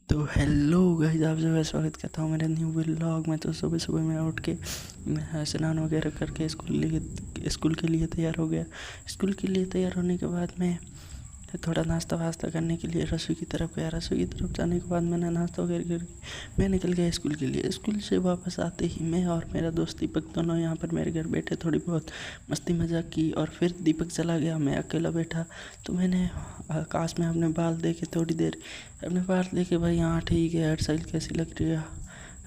तो hello guys, आप सभी का स्वागत करता हूँ मेरे न्यू व्लॉग में। तो सुबह सुबह मैं उठ के मैं स्नान वगैरह करके स्कूल के लिए तैयार हो गया। स्कूल के लिए तैयार होने के बाद मैं थोड़ा नाश्ता वास्ता करने के लिए रसोई की तरफ गया। रसोई की तरफ जाने के बाद मैंने नाश्ता वगैरह करके मैं निकल गया स्कूल के लिए। स्कूल से वापस आते ही मैं और मेरा दोस्त दीपक दोनों यहाँ पर मेरे घर बैठे, थोड़ी बहुत मस्ती मजाक की और फिर दीपक चला गया, मैं अकेला बैठा। तो मैंने आकाश में अपने बाल देखे, थोड़ी देर अपने बाल देखे, भाई हाँ ठीक है, हेयर स्टाइल कैसी लग रही है,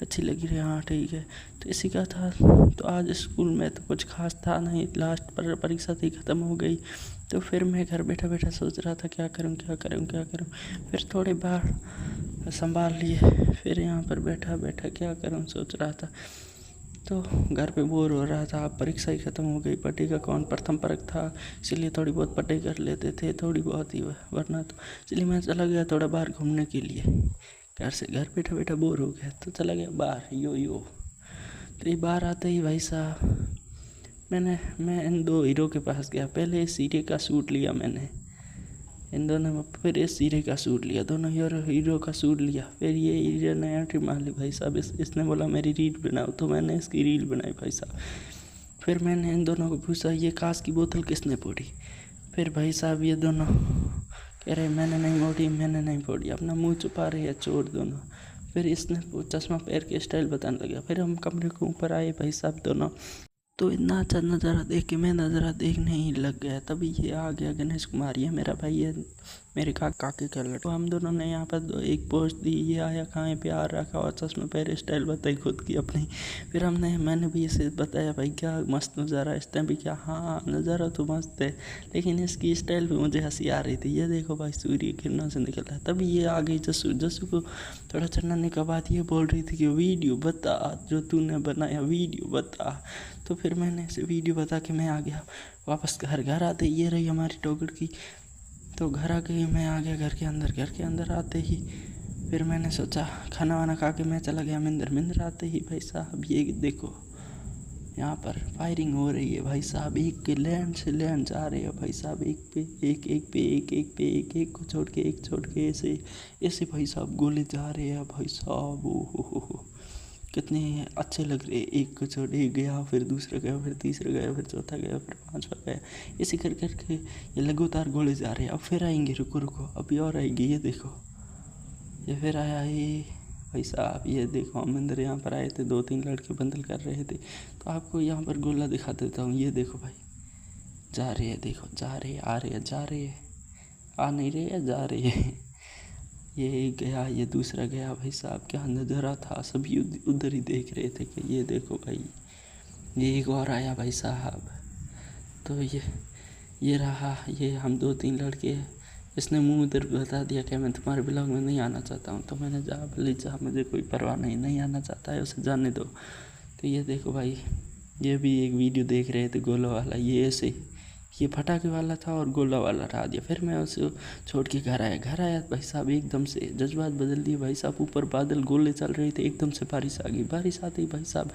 अच्छी लग रही है, हाँ ठीक है। तो इसी का था। तो आज स्कूल में तो कुछ खास था नहीं, लास्ट पर परीक्षा थी, ख़त्म हो गई। तो फिर मैं घर बैठा बैठा सोच रहा था क्या करूं क्या करूं क्या करूं। फिर थोड़े बार संभाल लिए, फिर यहाँ पर बैठा बैठा क्या करूं सोच रहा था। तो घर पे बोर हो रहा था, परीक्षा ही ख़त्म हो गई, पढ़ाई का कौन प्रथम परक था, इसलिए थोड़ी बहुत पढ़ाई कर लेते थे, थोड़ी बहुत ही, वरना तो इसलिए मैं चला गया थोड़ा बाहर घूमने के लिए। घर बैठा बैठा बोर हो गया तो चला गया बाहर यो। तो ये बाहर आते ही भाई साहब मैं इन दो हीरो के पास गया। पहले इस हीरे का सूट लिया मैंने, इन दोनों में, फिर इस हीरे का सूट लिया, दोनों हीरो का सूट लिया। फिर ये हीरो ने एंट्री मार ली भाई साहब, इसने बोला मेरी रील बनाओ, तो मैंने इसकी रील बनाई भाई साहब। फिर मैंने इन दोनों को पूछा ये कांच की बोतल किसने फोड़ी। फिर भाई साहब ये दोनों कह रहे मैंने नहीं फोड़ी, अपना मुंह छुपा रहे हैं चोर दोनों। फिर इसने वो चश्मा पहन के स्टाइल बताने लगा। फिर हम कमरे के ऊपर आए भाई साहब दोनों। तो इतना अच्छा नज़ारा देख के मैं नज़ारा देखने ही लग गया। तभी ये आ गया गणेश कुमार, ये मेरा भाई है, मेरे काके का लड़का। तो हम दोनों ने यहाँ पर एक पोस्ट दी, ये आया कहाँ प्यार रखा और चश्मे पहले स्टाइल बताई खुद की अपनी। फिर मैंने भी इसे बताया भाई क्या मस्त नज़ारा, इसने भी क्या, हाँ नज़ारा तो मस्त है, लेकिन इसकी स्टाइल भी मुझे हंसी आ रही थी। ये देखो भाई सूर्य किरणों से निकल रहा है। तभी ये आ गई जस्सू को थोड़ा चढ़ाने के बाद ये बोल रही थी कि वीडियो बता, जो तूने बनाया वीडियो बता। तो फिर मैंने इसे वीडियो बता के मैं आ गया वापस घर आते ये रही हमारी टोकड़ की। तो घर आ गई, मैं आ गया घर के अंदर आते ही फिर मैंने सोचा खाना वाना खा के मैं चला गया मिंदर आते ही भाई साहब ये देखो यहाँ पर फायरिंग हो रही है भाई साहब, एक के लैंड से लैंड जा रहे हैं भाई साहब, एक को छोड़ के ऐसे ऐसे भाई साहब गोले जा रहे हैं भाई साहब। ओ कितने अच्छे लग रहे, एक को छोड़ एक गया, फिर दूसरा गया, फिर तीसरा गया, फिर चौथा गया, फिर पांचवा गया, इसी करके ये लगातार गोले जा रहे हैं। अब फिर आएंगे, रुको अभी और आएंगे, ये देखो ये फिर आया ये भाई साहब, ये देखो हम अंदर यहाँ पर आए थे, 2-3 लड़के बंदल कर रहे थे। तो आपको यहाँ पर गोला दिखा देता हूँ, ये देखो भाई जा रहे हैं, देखो जा रहे हैं, आ रहे हैं, जा रहे हैं, आ नहीं रहे हैं, जा रहे हैं। ये गया, ये दूसरा गया भाई साहब, क्या नज़ारा था, सभी उधर ही देख रहे थे कि ये देखो भाई। ये एक और आया भाई साहब। तो ये रहा, ये हम 2-3 लड़के, इसने मुंह उधर बता दिया कि मैं तुम्हारे ब्लॉग में नहीं आना चाहता हूँ। तो मैंने जा भले जा, मुझे कोई परवाह नहीं आना चाहता है उसे जाने दो। तो ये देखो भाई, ये भी एक वीडियो देख रहे थे गोला वाला, ये ऐसे ये फटाके वाला था और गोला वाला रहा दिया। फिर मैं उसे छोड़ के घर आया भाई साहब, एकदम से जज्बात बदल दिए भाई साहब। ऊपर बादल गोले चल रहे थे, एकदम से बारिश आ गई। बारिश आते ही भाई साहब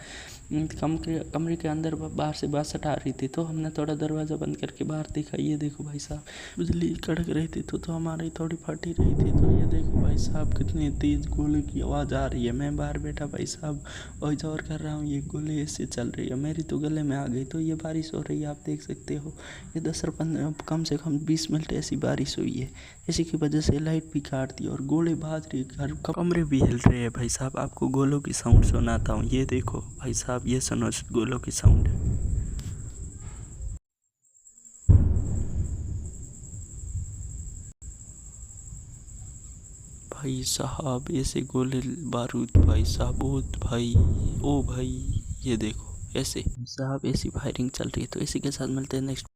कमरे के अंदर बाहर से बासठ आ रही थी। तो हमने थोड़ा दरवाज़ा बंद करके बाहर देखा, ये देखो भाई साहब बिजली कड़क रही थी, तो हमारी थोड़ी फटी रही थी। तो ये देखो भाई साहब कितनी तेज़ गोले की आवाज़ आ रही है। मैं बाहर बैठा भाई साहब और जोर कर रहा हूँ, ये गोले ऐसे चल रही है, मेरी तो गले में आ गई। तो ये बारिश हो रही है, आप देख सकते हो, ये 10-15 कम से कम 20 मिनट ऐसी बारिश हुई है। इसी की वजह से लाइट भी काट दी और गोले बाज रही, घर कमरे भी हिल रहे हैं भाई साहब। आपको गोलों की साउंड सुनाता हूँ, ये देखो भाई साहब, ये सुनो गोलों की साउंड। भाई साहब ऐसे गोले बारूद भाई साहब, ओ भाई ये देखो ऐसे साहब, ऐसी फायरिंग चल रही है। तो इसी के साथ मिलते हैं नेक्स्ट